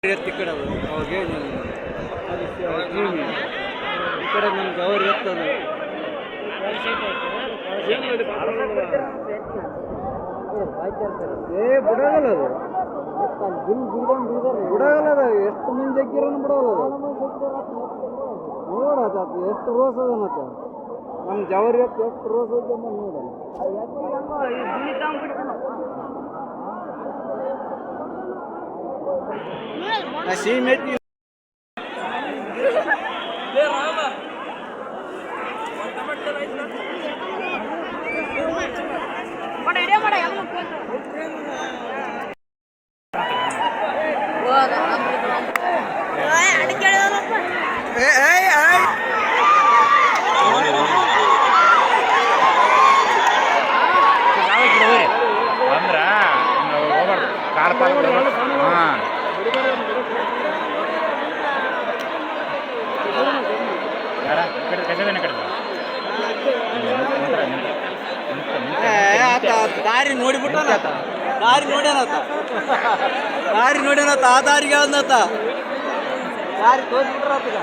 ಎತ್ತಿ ಕಡೆ ಅವಾಗೆ ಈ ಕಡೆ ನಮ್ಗೆ ಅವ್ರು ಎತ್ತದು ಬಿಡಗಲ್ಲ ಅದು ಬಿಡಗಲ್ಲ ಅದ ಎಷ್ಟು ಮಂದಿ ಜಗ್ಗಿರನ್ನು ಬಿಡೋಲ್ಲ ನೋಡತ್ತ ಎಷ್ಟು ರೋಸ್ ಅದನತ್ತ ನಮ್ಮ ಜವರಿ ಎತ್ತು ಎಷ್ಟು ರೋಸ್ ಐತೆ ನೋಡಲ್ಲ ಸೀಮೆ ಅಂದ್ರ ಕಾರ್ ಪಾಲ್ ಹಾಂ ದಾರಿ ನೋಡಿಬಿಟ್ಟನ ದಾರಿ ನೋಡ್ಯಾನತ್ತ ದಾರಿ ನೋಡ್ಯಾನತ್ತ ಆ ದಾರಿಗೆ ಆದ್ನತ್ತ ದಾರಿ ತೋರಿಸ್ಬಿಟ್ರತ್ತ